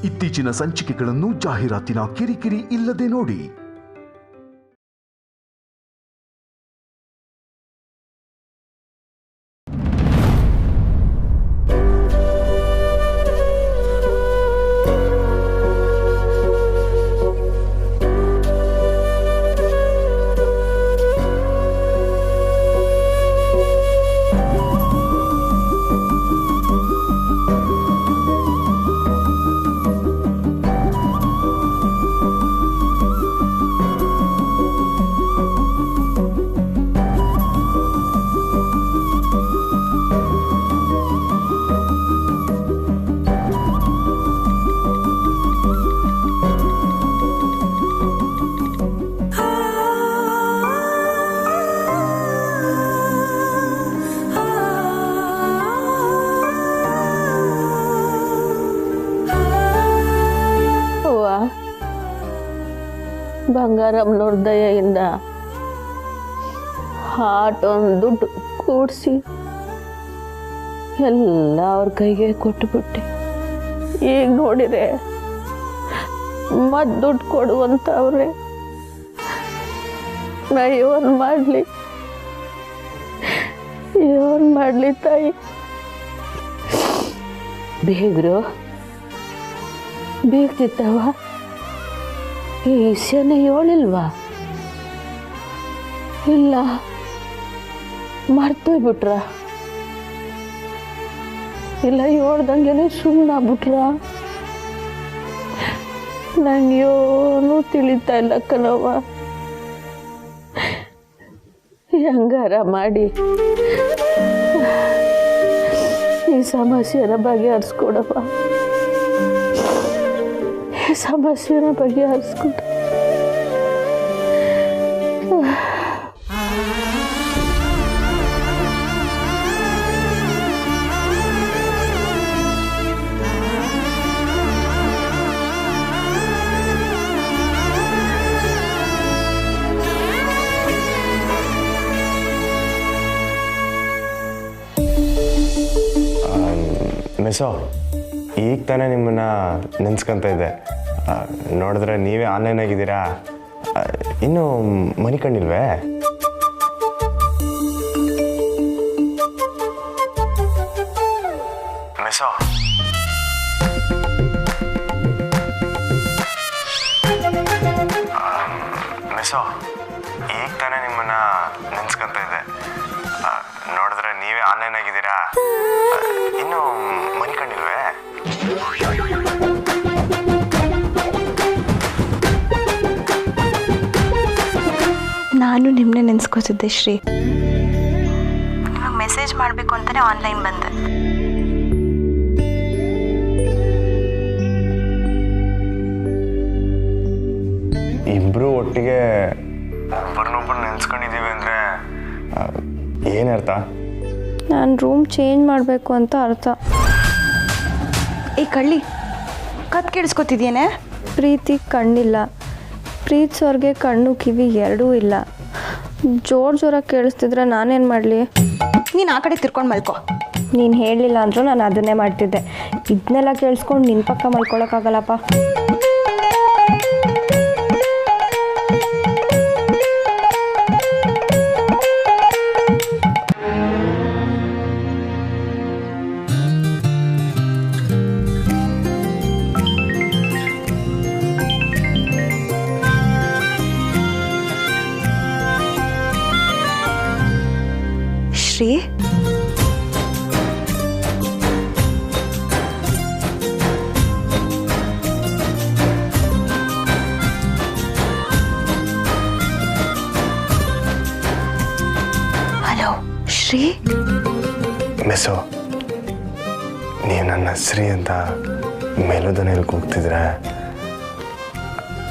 ಇತ್ತೀಚಿನ ಸಂಚಿಕೆಗಳನ್ನು ಜಾಹೀರಾತಿನ ಕಿರಿಕಿರಿ ಇಲ್ಲದೆ ನೋಡಿ. ಬಂಗಾರಮ್ಮನವ್ರ ದಯೆಯಿಂದ ಆಟೊಂದು ದುಡ್ಡು ಕೂಡಿಸಿ ಎಲ್ಲ ಅವ್ರ ಕೈಗೆ ಕೊಟ್ಟುಬಿಟ್ಟೆ. ಈಗ ನೋಡಿರೆ ಮತ್ತೆ ದುಡ್ಡು ಕೊಡುವಂತ ಅವ್ರೆ. ನಾ ಏನು ಮಾಡಲಿ ತಾಯಿ? ಬೇಗ್ರು ಬೇಗ್ತಿತ್ತವ, ಈ ವಿಷಯನೇ ಹೇಳಿಲ್ವಾ? ಇಲ್ಲ ಮರ್ತೋಗ್ಬಿಟ್ರ? ಇಲ್ಲ ಹೇಳ್ದಂಗೆನೆ ಸುಮ್ಮನಾಗ್ಬಿಟ್ರ? ನಂಗೇನು ತಿಳಿತಾ ಇಲ್ಲ ಕಣವ್ವ. ಹೆಂಗಾರ ಮಾಡಿ ಈ ಸಮಸ್ಯೆನ ಬಗೆಹರಿಸ್ಕೊಡಪ್ಪ. ಸಮಸ್ಯೆನ ಬಗೆಹರಿಸ್ಕೊಡು. ಮಿಸೋ, ಈಗ ತಾನೇ ನಿಮ್ಮನ್ನ ನೆನ್ಸ್ಕೊಂತ ಇದ್ದೆ. ನೋಡಿದ್ರೆ ನೀವೇ ಆನ್ಲೈನ್ ಆಗಿದ್ದೀರಾ. ಇನ್ನೂ ಮನೆ ಕಂಡಿಲ್ವೇ? ಮಿಸೋ, ಮಿಸೋ, ಈಗ ತಾನೇ ನಿಮ್ಮನ್ನ ನೆನ್ಸ್ಕೊಂತ ಇದ್ದೆ. ನೋಡಿದ್ರೆ ನೀವೇ ಆನ್ಲೈನ್ ಆಗಿದ್ದೀರಾ. ಇನ್ನೂ ಮನೆ ಕಂಡಿಲ್ವೇ? ನಾನು ನಿಮ್ಮನ್ನೇ ನೆನೆಸ್ಕೋತಿದ್ದೆ ಶ್ರೀ. ನಿಮಗೆ ಮೆಸೇಜ್ ಮಾಡಬೇಕು ಅಂತಾನೆ ಆನ್ಲೈನ್ ಬಂದೆ. ಇಬ್ರು ಒಟ್ಟಿಗೆ ಒಬ್ಬರನ್ನೊಬ್ಬರು ನೆನ್ಸ್ಕೊಂಡಿದ್ದೀವಿ ಅಂದರೆ ಏನರ್ಥ? ನಾನು ರೂಮ್ ಚೇಂಜ್ ಮಾಡಬೇಕು ಅಂತ ಅರ್ಥ. ಈ ಕಳ್ಳಿ ಕತ್ ಕೇಳಿಸ್ಕೊತಿದ್ಯೇನೆ? ಪ್ರೀತಿ ಕಣ್ಣಿಲ್ಲ, ಪ್ರೀತಿಸೋರ್ಗೆ ಕಣ್ಣು ಕಿವಿ ಎರಡೂ ಇಲ್ಲ. ಜೋರಾಗಿ ಕೇಳಿಸ್ತಿದ್ರೆ ನಾನೇನು ಮಾಡಲಿ? ನೀನು ಆ ಕಡೆ ತಿರ್ಕೊಂಡು ಮಲ್ಕೋ. ನೀನು ಹೇಳಲಿಲ್ಲ ಅಂದರೂ ನಾನು ಅದನ್ನೇ ಮಾಡ್ತಿದ್ದೆ. ಇದನ್ನೆಲ್ಲ ಕೇಳಿಸ್ಕೊಂಡು ನಿನ್ನ ಪಕ್ಕ ಮಲ್ಕೊಳಕ್ಕಾಗಲ್ಲಪ್ಪ. ಶ್ರೀ, ಹಲೋ ಶ್ರೀ. ಮಿಸೋ, ನೀವು ನನ್ನ ಶ್ರೀ ಅಂತ ಮೇಲುದನಲ್ಲಿ ಕೂಗ್ತಿದ್ರೆ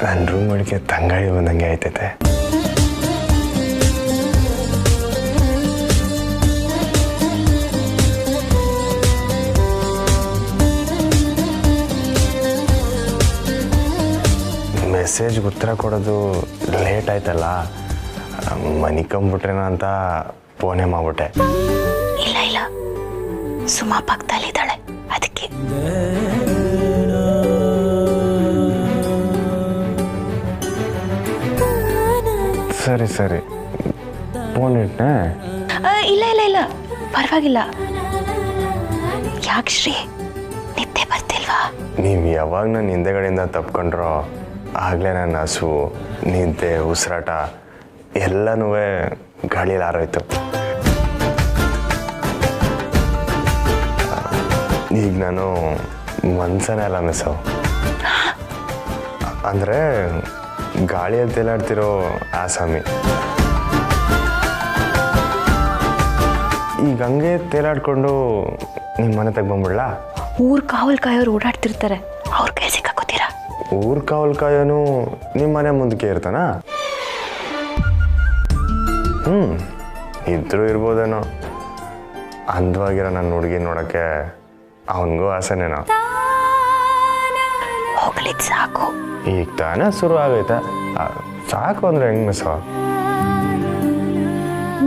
ನನ್ನ ರೂಮ್ ಒಳಗೆ ತಂಗಾಳಿ ಬಂದಂಗೆ ಆಯ್ತೈತೆ. ಮೆಸೇಜ್ಗೆ ಉತ್ತರ ಕೊಡೋದು ಲೇಟ್ ಆಯ್ತಲ್ಲ, ಮನಿಕೊಂಬಿಟ್ರೇನ ಅಂತ ಫೋನೇ ಮಾಡ್ಬಿಟ್ಟೆ. ಇಲ್ಲ ಇಲ್ಲ, ಸುಮಾ ಪಕ್ಕದಲ್ಲಿದ್ದಾಳೆ, ಅದಕ್ಕೆ. ಸರಿ ಸರಿ ಫೋನ್ ಇಟ್ಟೆ. ಇಲ್ಲ ಇಲ್ಲ ಇಲ್ಲ ಪರವಾಗಿಲ್ಲ. ಯಾಕೆ ಶ್ರೀ ನಿದ್ದೆ ಬರ್ತಿಲ್ವಾ? ನೀವು ಯಾವಾಗ ನನ್ನ ಹಿಂದೆಗಡೆಯಿಂದ ತಪ್ಕೊಂಡ್ರೋ ಆಗಲೇ ನನ್ನ ಹಸು ನಿದ್ದೆ ಉಸಿರಾಟ ಎಲ್ಲನೂ ಗಾಳಿಯಲ್ಲಿ ಹಾರೋಯ್ತು. ಈಗ ನಾನು ಮನ್ಸನೇ ಅಲ್ಲ ಮಿಸ್ಸು. ಅಂದರೆ ಗಾಳಿಯಲ್ಲಿ ತೇಲಾಡ್ತಿರೋ ಆಸಾಮಿ. ಈಗ ಹಂಗೆ ತೇಲಾಡ್ಕೊಂಡು ನಿಮ್ಮ ಮನೆ ತಗೊಂಡ್ಬಿಡ್ಲಾ? ಊರ್ ಕಾವಲ್ ಕಾಯೋರು ಓಡಾಡ್ತಿರ್ತಾರೆ, ಅವ್ರ ಕೈ ಸಿಕ್ಕಾಕೋತೀರಾ? ಊರ್ ಕಾವಲ್ ಕಾಯೋನು ನಿಮ್ಮ ಮನೆ ಮುಂದಕ್ಕೆ ಇರ್ತಾನ? ಇದ್ರೂ ಇರ್ಬೋದೇನೋ. ಅಂದವಾಗಿರೋ ನನ್ನ ಹುಡುಗಿ ನೋಡೋಕ್ಕೆ ಅವನಿಗೂ ಆಸೆನೇನೋ. ಹೋಗ್ಲಿಕ್ಕೆ ಸಾಕು. ಈಗ ತಾನೇ ಶುರು ಆಗೈತೆ, ಸಾಕು ಅಂದರೆ ಹೆಂಗೆ ಮಿಸ್ಸು?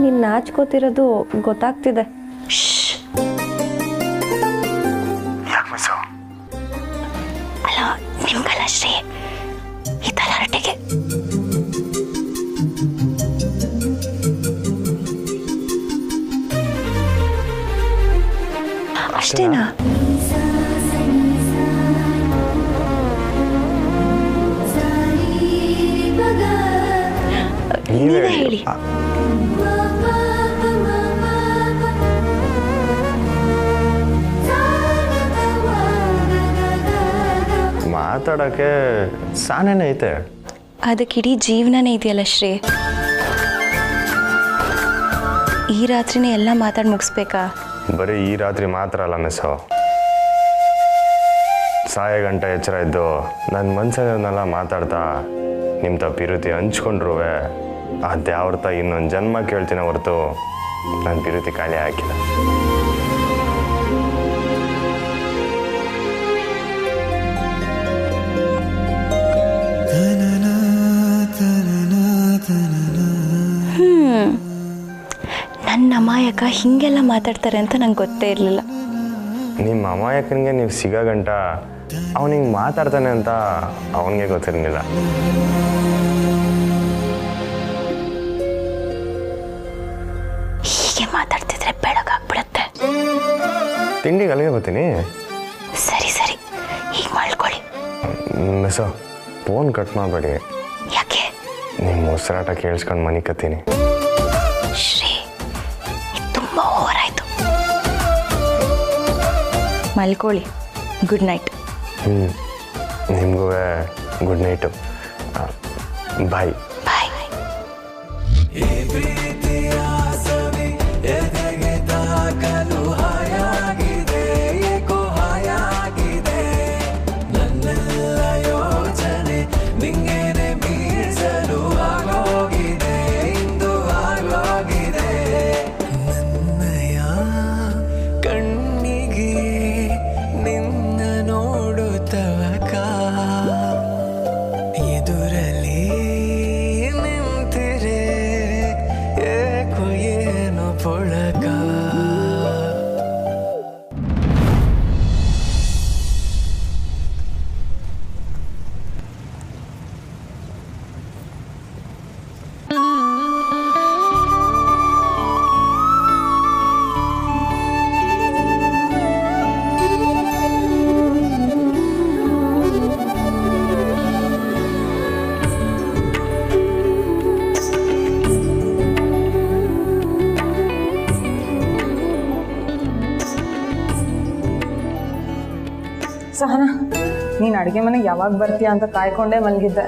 ನೀನು ನಾಚ್ಕೋತಿರೋದು ಗೊತ್ತಾಗ್ತಿದೆ. ಯಾಕೆ ಮಿಸ್ಸು? ಅಲ್ಲ ನಿಮ್ಗಲ್ಲ ಶ್ರೀ, ಈ ಥರ ಹರಟೆಗೆ. ಅಷ್ಟೇನಾ? ನೀವೇ ಹೇಳಿ. ಮಾತಾಡೋಕ್ಕೆ ಸಾನೇನೆ ಐತೆ. ಅದಕ್ಕೆ ಇಡೀ ಜೀವನನೇ ಇದೆಯಲ್ಲ ಶ್ರೀ. ಈ ರಾತ್ರಿನೇ ಎಲ್ಲ ಮಾತಾಡಿ ಮುಗಿಸ್ಬೇಕಾ? ಬರೀ ಈ ರಾತ್ರಿ ಮಾತ್ರ ಅಲ್ಲ ಮಿಸ್ಸು. ಸಾಯೋ ಗಂಟೆ ಎಚ್ಚರ ಇದ್ದು ನನ್ನ ಮನ್ಸನ್ನೆಲ್ಲ ಮಾತಾಡ್ತಾ ನಿಮ್ಮ ತಪ್ಪಿರುತಿ ಹಂಚ್ಕೊಂಡ್ರೂ ಅದ್ಯಾವ್ರತ ಇನ್ನೊಂದು ಜನ್ಮ ಕೇಳ್ತೀನಿ ಹೊರತು ನನ್ನ ಪಿರುತಿ ಖಾಲಿ ಹಾಕಿಲ್ಲ. ನನ್ನ ಅಮಾಯಕ ಹೀಗೆಲ್ಲ ಮಾತಾಡ್ತಾರೆ ಅಂತ ನಂಗೆ ಗೊತ್ತೇ ಇರಲಿಲ್ಲ. ನಿಮ್ಮ ಅಮಾಯಕನಿಗೆ ನೀವು ಸಿಗೋ ಗಂಟ ಅವನು ಹಿಂಗೆ ಮಾತಾಡ್ತಾನೆ ಅಂತ ಅವನಿಗೆ ಗೊತ್ತಿರಲಿಲ್ಲ. ಹೀಗೆ ಮಾತಾಡ್ತಿದ್ರೆ ಬೆಳಗಾಗ್ಬಿಡುತ್ತೆ. ತಿಂಡಿಗೆ ಅಲ್ಲಿಗೆ ಬರ್ತೀನಿ. ಸರಿ ಸರಿ, ಈಗ ಮಾಡ್ಕೊಳ್ಳಿ. ಮಿಸ್ಸು ಫೋನ್ ಕಟ್ ಮಾಡಬೇಡಿ. ಯಾಕೆ? ನಿಮ್ಮ ಉಸಿರಾಟ ಕೇಳಿಸ್ಕೊಂಡು ಮನೆ ಕತ್ತೀನಿ. ಶ್ರೀ ಇದು ತುಂಬ ಓವರ್ ಆಯಿತು. ಮಲ್ಕೊಳ್ಳಿ. Good night. ನಿಮಗೂ good night. Bye. Bye. Sahana, ನೀನು ಅಡುಗೆ ಮನೆಗೆ ಯಾವಾಗ ಬರ್ತೀಯಾ ಅಂತ ಕಾಯ್ಕೊಂಡೇ ಮಲಗಿದ್ದೆ.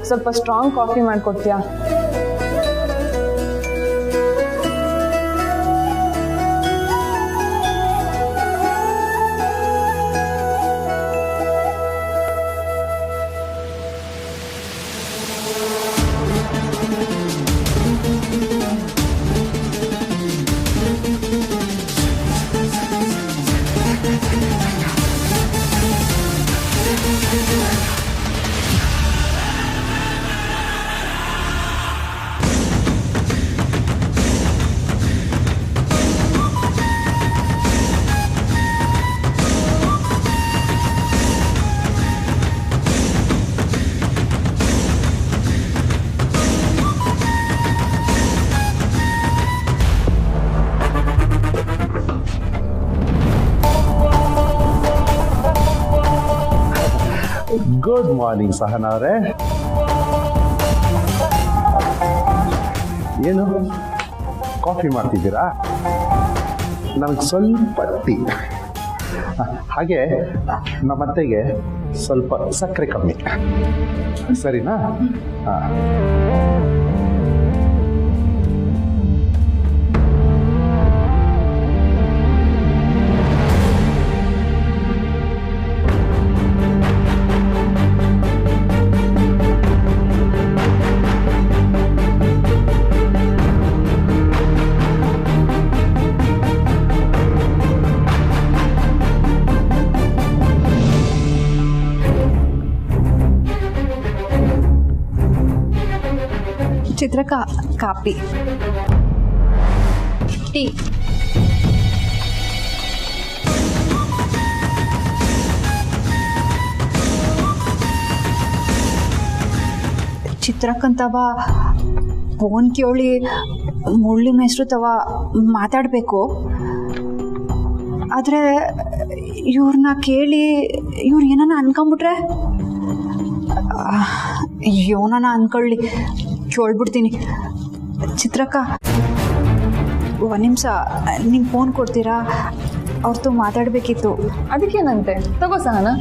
ಸ್ವಲ್ಪ ಸ್ಟ್ರಾಂಗ್ ಕಾಫಿ ಮಾಡಿಕೊಡ್ತೀಯಾ? ಗುಡ್ ಮಾರ್ನಿಂಗ್ ಸಹನಾ ಅವರೇ. ಏನು ಕಾಫಿ ಮಾಡ್ತಿದ್ದೀರಾ? ನನಗೆ ಸ್ವಲ್ಪ ಟೀ, ಹಾಗೆ ನಮ್ಮತ್ತೆಗೆ ಸ್ವಲ್ಪ ಸಕ್ಕರೆ ಕಮ್ಮಿ, ಸರಿನಾ? ಹಾಂ. ಚಿತ್ರಕ ಕಾಪಿ, ಟೀ. ಚಿತ್ರಕ್ಕಂತವ ಫೋನ್ ಕೇಳಿ ಮುಳ್ಳಿ ಮೆಸ್ರು ತವ ಮಾತಾಡಬೇಕು. ಆದರೆ ಇವ್ರನ್ನ ಕೇಳಿ ಇವ್ರು ಏನನ್ನ ಅನ್ಕೊಂಬಿಟ್ರೆ ಯೋನನ ಅನ್ಕೊಳ್ಳಿ, ಕೇಳ್ಬಿಡ್ತೀನಿ. ಚಿತ್ರಕ್ಕ, ಒಂದು ನಿಮಿಷ ನಿಮ್ಮ ಫೋನ್ ಕೊಡ್ತೀರಾ? ಅವ್ರದ್ದು ಮಾತಾಡಬೇಕಿತ್ತು. ಅದಕ್ಕೇನಂತೆ, ತಗೋ ಸಹನಾ.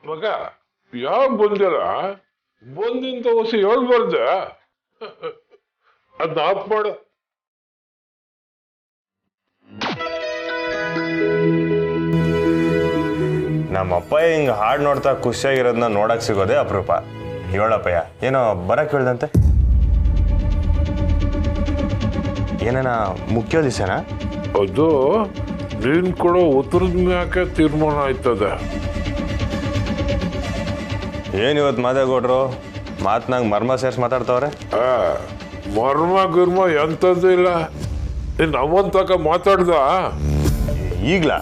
ಮಗ, ಯಾವಾಗ ಬಂದಿರ? ಬಂದಿಂತ ಹೊಸ ಹೇಳ್ಬಾರ್ದ? ಅದ್ ಆಫ್ ಮಾಡ. ನಮ್ಮಪ್ಪಯ್ಯ ಹಿಂಗೆ ಹಾಡು ನೋಡ್ತಾ ಖುಷಿಯಾಗಿರೋದನ್ನ ನೋಡಕ್ ಸಿಗೋದೇ ಅಪರೂಪ. ಹೇಳಪ್ಪಯ್ಯ, ಏನೋ ಬರಕ್ ಹೇಳ್ದಂತೆ? ಏನೇನ ಮುಖ್ಯ ದಿವಸನಾ? ಅದು ನೀನ್ ಕೊಡೋ ಉತ್ತರದ ಮ್ಯಾಕೆ ತೀರ್ಮಾನ ಆಯ್ತದೆ. ಏನ್ ಇವತ್ತು ಮಾದೇಗೌಡ್ರು ಮಾತ್ನಾಗ ಮರ್ಮ ಸೇರ್ಸಿ ಮಾತಾಡ್ತವ್ರೆ? ಮರ್ಮ ಗಿರ್ಮ ಎಂಥದ್ದು ಇಲ್ಲ. ನೀನ್ ಅವನ್ ತಕ ಮಾತಾಡ್ದ? ಈಗ್ಲಾ?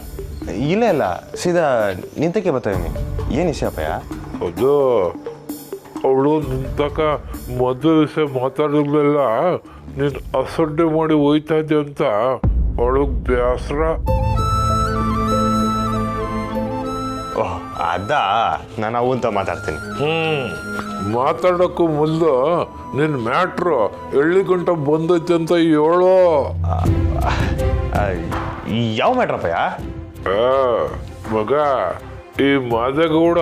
ಇಲ್ಲ ಇಲ್ಲ, ಸೀದಾ ನಿಂತಕ್ಕೆ ಬರ್ತಾಯಿನಿ. ಏನು ವಿಷಯಪ್ಪಯ್ಯ? ಅದು ಅವಳು ನಿಂತಕ ಮದುವೆ ವಿಷಯ ಮಾತಾಡಿದ್ಲೆಲ್ಲ ನೀನ್ ಅಸಡ್ಡೆ ಮಾಡಿ ಹೋಯ್ತಾ ಇದ್ದೆ ಅಂತ ಅವಳಗ್ ಬೇಸರ. ಓಹ್, ಅದಾ? ನಾನು ಅವಂತ ಮಾತಾಡ್ತೀನಿ. ಮಾತಾಡೋಕ್ಕೂ ಮೊದಲು ನಿನ್ ಮ್ಯಾಟ್ರು ಎಳ್ಳಿಗಂಟ ಬಂದೈತೆ ಅಂತ ಹೇಳೋ. ಯಾವ ಮ್ಯಾಟ್ರಪ್ಪಯ್ಯ? ಮಗ, ಈ ಮಾದೇಗೌಡ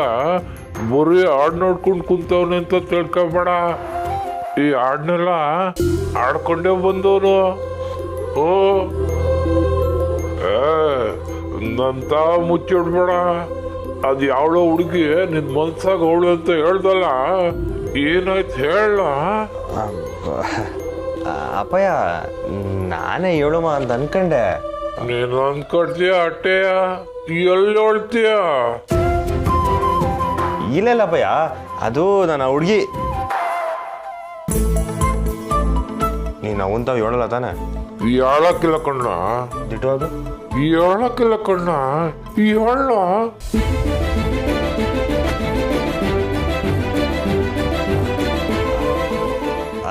ಬರೀ ಹಾಡ್ ನೋಡ್ಕೊಂಡು ಕುಂತವನೆ ಅಂತ ತಿಳ್ಕೊಬೇಡ. ಈ ಹಾಡ್ನೆಲ್ಲ ಆಡ್ಕೊಂಡೇ ಬಂದವನು. ನಂತ ಮುಚ್ಚಿಡ್ಬೇಡ. ಅದು ಯಾವಳೋ ಹುಡುಗಿ ನಿನ್ ಮನ್ಸಾಗ ಅವಳು ಅಂತ ಹೇಳ್ದಲ್ಲ, ಏನಾಯ್ತು ಹೇಳ? ಅಪ್ಪಯ್ಯ, ನಾನೇ ಹೇಳುಮ ಅಂತ ಅನ್ಕಂಡೆ. ನೀನು ಅನ್ಕೊಡ್ತೀಯ ಅಟ್ಟೆಯ? ಎಲ್ಲಿ ಹೇಳ್ತೀಯ? ಇಲ್ಲ ಅಪ್ಪಯ್ಯ, ಅದು ನನ್ನ ಹುಡುಗಿ. ನೀನು ಅವಂತ ಹೇಳಲ್ಲ ತಾನೆ? ಹೇಳಕ್ಕಿಲ್ಲ ಕಣ್ಣ. ದಿಟ್ಟವಾಗ ಹೇಳಕ್ಕಿಲ್ಲ ಕಣ್ಣ, ಹೇಳ.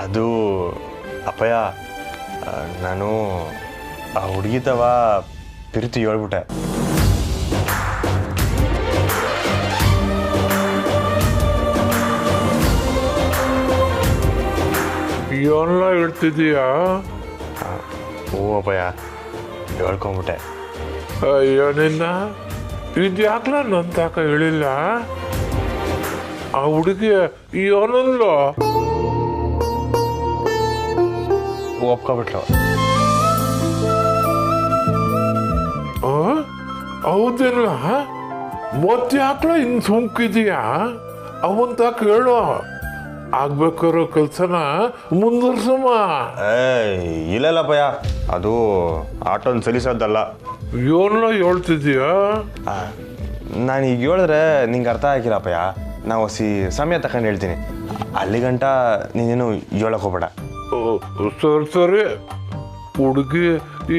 ಅದು ಅಪ್ಪಯ್ಯ, ನಾನು ಆ ಹುಡುಗಿ ತವ ಪ್ರೀತಿ ಹೇಳ್ಬಿಟ್ಟೆ. ಎಲ್ಲ ಹೇಳ್ತಿದೀಯಾ? ಓ ಅಪ್ಪಯ್ಯ, ಹೇಳ್ಕೊಂಬಿಟ್ಟೆ. ಅಯ್ಯೋ ನಿನ್ನ, ಇದ್ಯಾಕ್ಲ ನನ್ನ ತಾಕ ಹೇಳಿಲ್ಲ? ಆ ಹುಡುಗಿ ಏನಲ್ಲ ಒಪ್ಕೊಬಿಟ್ಲು. ಹೌದಿಲ್ಲ? ಮತ್ತ್ಯಾಕ್ಲ ಹಿಂಗ್ ಸೋಂಕಿದೀಯಾ? ಅವಂತ ಕೇಳು. ಆಗ್ಬೇಕಾರೋ ಕೆಲ್ಸನ ಮುಂದುವರ್ಸಮ್ಮ. ಇಲ್ಲಲ್ಲಪ್ಪಯ್ಯ, ಅದು ಆಟೋನ್ ಸಲಿಸೋದಲ್ಲ. ಏನೆಲ್ಲ ಹೇಳ್ತಿದೀಯಾ? ನಾನು ಈಗ ಹೇಳಿದ್ರೆ ನಿಂಗೆ ಅರ್ಥ ಆಗಿಲ್ಲಪ್ಪಯ್ಯ. ನಾವು ಸಮಯ ತಗೊಂಡು ಹೇಳ್ತೀನಿ. ಅಲ್ಲಿಗಂಟ ನೀನೇನು ಹೇಳಕ್ ಹೋಗ್ಬೇಡ. ಸರಿ ಹುಡುಗಿ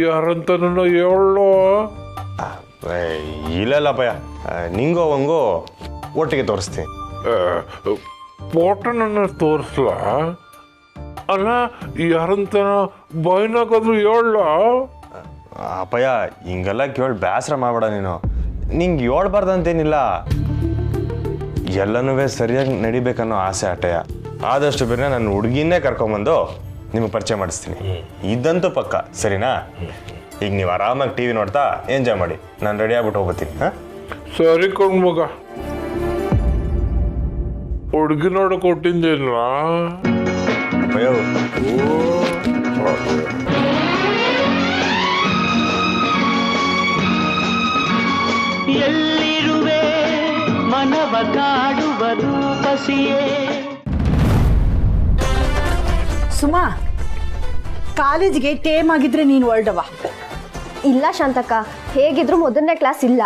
ಯಾರಂತ ನನ್ನ ಹೇಳೋ. ಇಲ್ಲಪ್ಪಯ್ಯ, ನಿಂಗೋ ಹಂಗೋ ಒಟ್ಟಿಗೆ ತೋರಿಸ್ತೀನಿ. ಫೋಟೋ ನನ್ನ ತೋರಿಸ್ಲಾ? ಅಲ್ಲ ಯಾರಂತ ಬಾಯ್ನಾಗಾದ್ರೂ ಹೇಳ. ಅಪ್ಪಯ್ಯ ಹಿಂಗೆಲ್ಲ ಕೇಳಿ ಬೇಸರ ಮಾಡಬೇಡ ನೀನು. ನಿಂಗೆ ಹೇಳ್ಬಾರ್ದಂತೇನಿಲ್ಲ, ಎಲ್ಲನೂ ಸರಿಯಾಗಿ ನಡಿಬೇಕನ್ನೋ ಆಸೆ ಅಟ್ಟಯ್ಯ. ಆದಷ್ಟು ಬೇರೆ ನಾನು ಹುಡುಗಿನೇ ಕರ್ಕೊಂಬಂದು ನಿಮಗೆ ಪರಿಚಯ ಮಾಡಿಸ್ತೀನಿ. ಇದಂತೂ ಪಕ್ಕ, ಸರಿನಾ? ಈಗ ನೀವು ಆರಾಮಾಗಿ ಟಿ ವಿ ನೋಡ್ತಾ ಎಂಜಾಯ್ ಮಾಡಿ. ನಾನು ರೆಡಿ ಆಗ್ಬಿಟ್ಟು ಹೋಗ್ತೀನಿ. ಹಾಂ ಸರಿ ಮಗ, ಹುಡುಗಿ ನೋಡ ಕೊಟ್ಟಿದ್ದೇನ? ಅಯ್ಯೋ ಎಲ್ಲಿರುವೆ ಮನವ ಕಾಡುವ ರೂಪಸಿಯೇ. ಸುಮಾ, ಕಾಲೇಜ್ಗೆ ಟೇಮ್ ಆಗಿದ್ರೆ ನೀನು ಹೊರಡವ. ಇಲ್ಲ ಶಾಂತಕ್ಕ, ಹೇಗಿದ್ರು ಮೊದಲನೇ ಕ್ಲಾಸ್ ಇಲ್ಲ,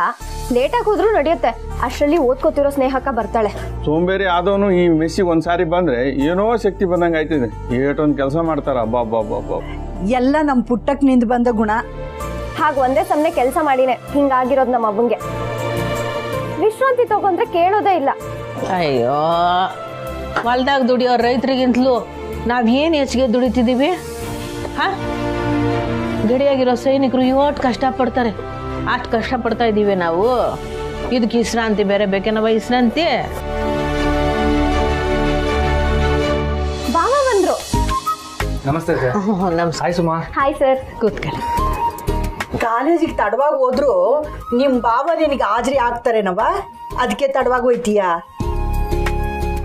ಲೇಟಾಗಿ ಹೋದ್ರೂ ನಡೆಯುತ್ತೆ. ಅಷ್ಟರಲ್ಲಿ ಓದ್ಕೋತಿರೋ ಸ್ನೇಹಕ್ಕ ಬರ್ತಾಳೆ. ಸೋಂಬೇರಿ ಆದವನು ಈ ಮೆಸ್ಸಿಗೆ ಒಂದ್ಸಾರಿ ಬಂದ್ರೆ ಏನೋ ಶಕ್ತಿ ಬಂದಂಗೆ ಆಯ್ತಿದೆ. ಏಟೊಂದು ಕೆಲಸ ಮಾಡ್ತಾರ. ಅಬ್ಬಾ ಎಲ್ಲ ನಮ್ಮ ಪುಟ್ಟಕ್ಕೆ ನಿಂದು ಬಂದ ಗುಣ. ಹಾಗ ಒಂದೇ ಸಮನೆ ಕೆಲಸ ಮಾಡಿನೇ ಹಿಂಗಾಗಿರೋದು ನಮ್ಮ ಅಮ್ಮಂಗೆ. ವಿಶ್ರಾಂತಿ ತಗೊಂಡ್ರೆ ಕೇಳೋದೇ ಇಲ್ಲ. ಅಯ್ಯೋ, ಹೊಲ್ದಾಗ ದುಡಿಯೋ ರೈತರಿಗಿಂತಲೂ ನಾವೇನು ಹೆಚ್ಚಿಗೆ ದುಡಿತಿದ್ದೀವಿ? ಹಾ, ಗಡಿಯಾಗಿರೋ ಸೈನಿಕರು ಇವತ್ತು ಕಷ್ಟಪಡ್ತಾರೆ, ಅಷ್ಟು ಕಷ್ಟಪಡ್ತಾ ಇದ್ದೀವಿ ನಾವು. ಇದಕ್ಕೆ ವಿಶ್ರಾಂತಿ ಬೇರೆ ಬೇಕೇನವ? ವಿಶ್ರಾಂತಿ ಬಾವ ಬಂದ್ರು. ನಮಸ್ತೆ ಸರ್. ನಮಸ್ತೆ. ಹಾಯ್ ಸುಮಾ. Hi sir. ಕೂತ್ಕೊಳ್ಳಿ. ಕಾಲೇಜಿಗೆ ತಡವಾಗಿ ಹೋದ್ರು ನಿಮ್ಮ ಬಾವ ನಿನಗೆ ಹಾಜರಿ ಆಗ್ತಾರೇನವ? ಅದಕ್ಕೆ ತಡವಾಗಿ ಹೋಯ್ತೀಯಾ?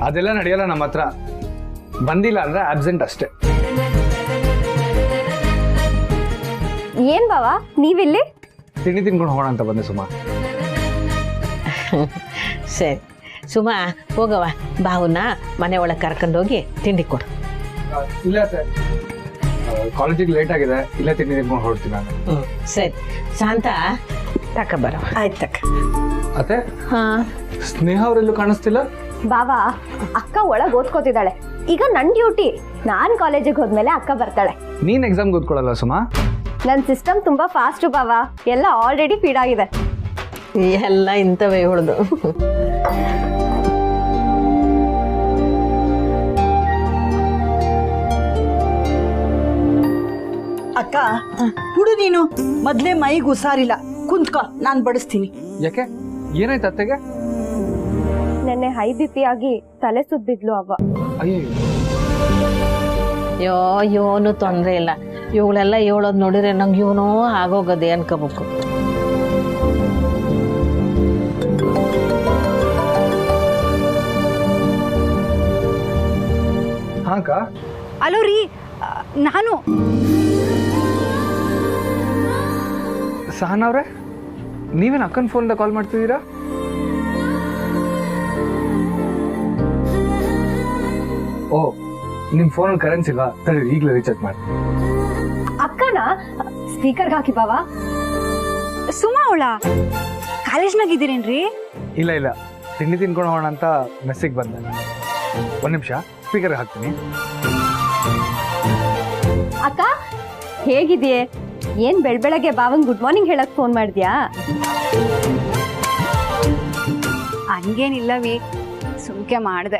ಅದೆಲ್ಲ ನಡೆಯಲ್ಲ ನಮ್ಮ ಹತ್ರ. ಬಂದಿಲ್ಲ ಅಂದ್ರೆ ಆಬ್ಸೆಂಟ್ ಅಷ್ಟೇ. ಏನ್ ಬಾವ ನೀವಿಲ್ಲಿ? ತಿಂಡಿ ತಿನ್ಕೊಂಡು ಹೋಗೋಣ ಅಂತ ಬಂದೆ ಸುಮಾ. ಸರಿ ಸುಮಾ, ಹೋಗವ. ಬಾವನ್ನ ಮನೆ ಒಳಗೆ ಕರ್ಕೊಂಡೋಗಿ ತಿಂಡಿ ಕೊಡು. ಇಲ್ಲ ಸರ್, ಕಾಲೇಜಿಗೆ ಲೇಟ್ ಆಗಿದೆ, ಇಲ್ಲೇ ತಿಂಡಿ ತಿನ್ಕೊಂಡು ಹೊರಡ್ತೀನಿ ನಾನು. ಸರಿ ಶಾಂತ, ತಕ ಬರವ. ಆಯ್ತಕ್ಕ. ಅತ್ತೆ, ಹಾ, ಸ್ನೇಹ ಅವರೆಲ್ಲೂ ಕಾಣಿಸ್ತಿಲ್ಲ. ಬಾವ, ಅಕ್ಕ ಒಳಗ್ ಓದ್ಕೋತಿದ್ದಾಳೆ. ಈಗ ನನ್ ಡ್ಯೂಟಿ. ನಾನ್ ಕಾಲೇಜಿಗೆ ಹೋದ್ಮೇಲೆ ಅಕ್ಕ ಬರ್ತಾಳೆ. ನೀನ್ ಎಕ್ಸಾಮ್ ಓದ್ಕೊಳ್ಳಲ್ಲ ಸುಮಾ? ನನ್ ಸಿಸ್ಟಮ್ ತುಂಬಾ ಫಾಸ್ಟ್ ಬಾವ, ಎಲ್ಲ ಆಲ್ರೆಡಿ ಫೀಡ್ ಆಗಿದೆ. ಎಲ್ಲ ಇಂಥವೇ ಉಳ್ದು. ಅಕ್ಕ, ಹುಡು ನೀನು ಮೊದ್ಲೇ ಮೈಗೆ ಹುಷಾರಿಲ್ಲ, ಕುಂತ್ಕೋ, ನಾನ್ ಬಡಿಸ್ತೀನಿ. ಯಾಕೆ, ಏನಾಯ್ತು ಅತ್ತೆಗೆ? ನೆನ್ನೆ ಹೈ ಬಿ ಪಿ ಆಗಿ ತಲೆ ಸುದ್ದಿದ್ಲು ಅವ್ವ. ಅಯ್ಯೋ, ಯೋನು ತೊಂದ್ರೆ ಇಲ್ಲ. ಇವುಗಳೆಲ್ಲ ಹೇಳೋದು ನೋಡಿದ್ರೆ ನಂಗೆ ಇವನೋ ಆಗೋಗದೆ ಅನ್ಕೋಬೇಕು. ಹಾಕ. ಅಲೋ ರೀ, ನಾನು ಸಹನಾ ಅವ್ರೆ, ನೀವೇನು ಅಕ್ಕನ ಫೋನಿಂದ ಕಾಲ್ ಮಾಡ್ತಿದ್ದೀರಾ? ಓ, ನಿಮ್ ಫೋನಲ್ಲಿ ಕರೆನ್ಸಿ ಇಲ್ವಾ? ಸರಿ, ಈಗಲೇ ರೀಚಾರ್ಜ್ ಮಾಡಿ. ಅಕ್ಕನ ಸ್ಪೀಕರ್ಗೆ ಹಾಕಿ ಬಾವ. ಸುಮಾ ಅವಳ ಕಾಲೇಜ್ನಾಗ ಇದ್ದೀರೇನ್ರಿ? ಇಲ್ಲ ಇಲ್ಲ, ತಿಂಡಿ ತಿನ್ಕೊಂಡು ಹೋಗೋಣ ಅಂತ ಮೆಸ್ಸಿಗೆ ಬಂದೆ. ಒಂದ್ ನಿಮಿಷ, ಸ್ಪೀಕರ್ ಹಾಕ್ತೀನಿ. ಅಕ್ಕ ಹೇಗಿದೆಯೇ? ಏನ್ ಬೆಳಗ್ಗೆ ಬಾವಂಗ್ ಗುಡ್ ಮಾರ್ನಿಂಗ್ ಹೇಳಕ್ ಫೋನ್ ಮಾಡಿದ್ಯಾ? ಹಂಗೇನಿಲ್ಲವಿ, ಸುಮ್ಕೆ ಮಾಡ್ದೆ.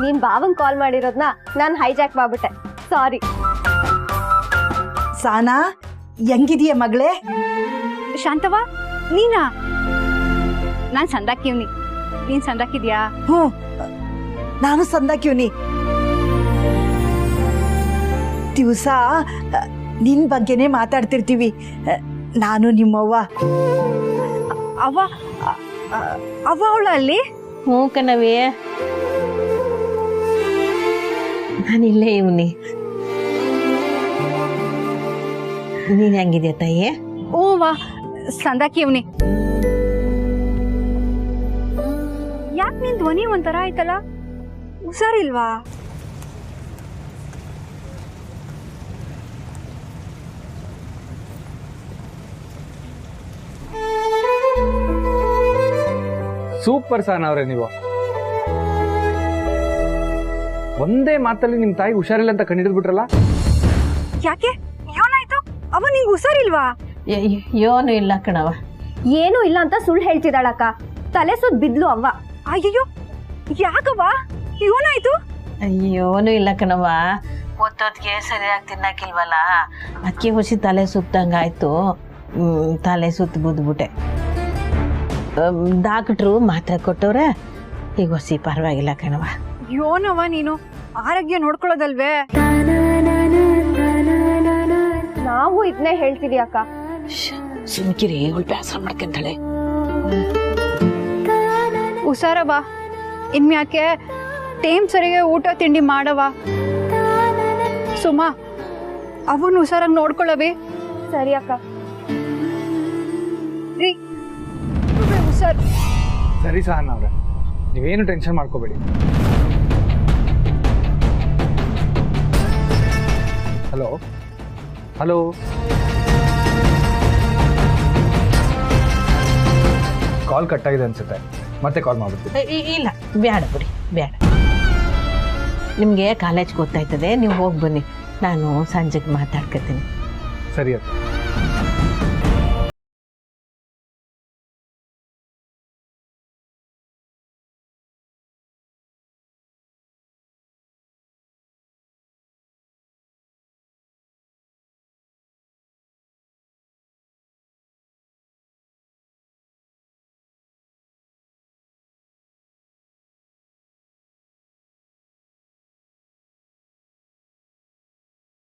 ನೀನ್ ಬಾವಂಗ್ ಕಾಲ್ ಮಾಡಿರೋದ್ನ ನಾನ್ ಹೈಜಾಕ್ ಮಾಡ್ಬಿಟ್ಟೆ, ಸಾರಿ. ಸಾನಾ, ಹೆಂಗಿದೀಯ ಮಗಳೇ? ಶಾಂತವ, ನೀನಾ? ನಾನ್ ಸಂದಾಕಿವ್ನಿ, ನೀನ್ ಸಂದಾಕಿದ್ಯಾ? ಹ್ಞೂ, ನಾನು ಸಂದಾಕಿವ್ನಿ. ದಿವಸ ನಿನ್ ಬಗ್ಗೆನೇ ಮಾತಾಡ್ತಿರ್ತೀವಿ, ನಾನು ನಿಮ್ಮವ್ವ. ಅವ್ವ ಅವ್ವ ಅವಳ ಅಲ್ಲಿ? ಹ್ಞೂ ಕಣವೇ, ನಾನಿಲ್ಲೇ ಇವನಿ. ನೀನ್ ಹೆಂಗಿದ್ಯಾ ತಾಯಿ? ಓ ವಾ, ಸಂದಾಕಿವ್ನಿ. ಯಾಕೆ ನಿನ್ ಧ್ವನಿ ಒಂಥರ ಆಯ್ತಲ್ಲ? ಹುಷಾರಿಲ್ವಾ? ಸೂಪರ್ ಸಹನ ಅವರೇ ನೀವು. ಒಂದೇ ಮಾತಲ್ಲಿ ನಿಮ್ಮ ತಾಯಿಗೆ ಹುಷಾರಿಲ್ಲ ಅಂತ ಕಂಡಿಡಿದು ಬಿಟ್ರಲ್ಲ. ಯಾಕೆ ಏನಾಯ್ತು? ಅವ ನಿಂಗೆ ಹುಷಾರಿಲ್ವಾ? ಏನೂ ಇಲ್ಲ ಕಣವ. ಏನೂ ಇಲ್ಲ ಅಂತ ಸುಳ್ಳು ಹೇಳ್ತಿದ್ದಾಳಕ್ಕ. ತಲೆ ಸುತ್ತ ಬಿದ್ಲು ಅವ್ವ. ಅಯ್ಯಯ್ಯೋ ಯಾಕವ್ವ ಏನಾಯ್ತು? ಏನೂ ಇಲ್ಲ ಕಣವ, ಒತ್ತೊತ್ತಿಗೆ ಸರಿಯಾಗಿ ತಿನ್ನಕ್ಕಿಲ್ವಲ್ಲ, ಅದಕ್ಕೆ ಹುಸಿ ತಲೆ ಸುತ್ತಂಗಾಯ್ತು. ತಲೆ ಸುತ್ತ ಬಿದ್ದುಬಿಟ್ಟೆ. ಡಾಕ್ಟ್ರು ಮಾತ್ರೆ ಕೊಟ್ಟವ್ರೆ, ಈಗ ಹೊಸಿ ಪರವಾಗಿಲ್ಲ ಕಣವ. ಯೋನವ್ವ ನೀನು ಆರೋಗ್ಯ ನೋಡ್ಕೊಳ್ಳೋದಲ್ವೇ? ನಾವು ಇದನ್ನೇ ಹೇಳ್ತೀವಿ ಅಕ್ಕ. ಸುಮ್ಕಿರಿ, ಇವಳು ಬೇಸರ ಮಾಡ್ಕೊಂತಾಳೆ. ಹುಷಾರವ್ವ, ಇನ್ಮ್ಯಾಕೆ ಟೈಮ್ ಸರಿಗೆ ಊಟ ತಿಂಡಿ ಮಾಡವ. ಸುಮಾ ಅವನು ಹುಷಾರಾಗಿ ನೋಡ್ಕೊಳ್ಳವಿ. ಸರಿ ಅಕ್ಕ. ಹುಷಾರ್. ಸರಿ ಸಹನ ಅವ್ರೆ, ನೀವೇನು ಟೆನ್ಷನ್ ಮಾಡ್ಕೋಬೇಡಿ. ಹಲೋ ಹಲೋ, ಕಾಲ್ ಕಟ್ಟಾಗಿದೆ ಅನ್ಸುತ್ತೆ, ಮತ್ತೆ ಕಾಲ್ ಮಾಡ್ಬಿಡ್ತೀನಿ. ಇಲ್ಲ ಬೇಡ ಬಿಡಿ, ಬೇಡ. ನಿಮಗೆ ಕಾಲೇಜ್ ಗೊತ್ತಾಯ್ತದೆ, ನೀವು ಹೋಗಿ ಬನ್ನಿ, ನಾನು ಸಂಜೆಗೆ ಮಾತಾಡ್ಕೊತೀನಿ. ಸರಿ ಅಕ್ಕ.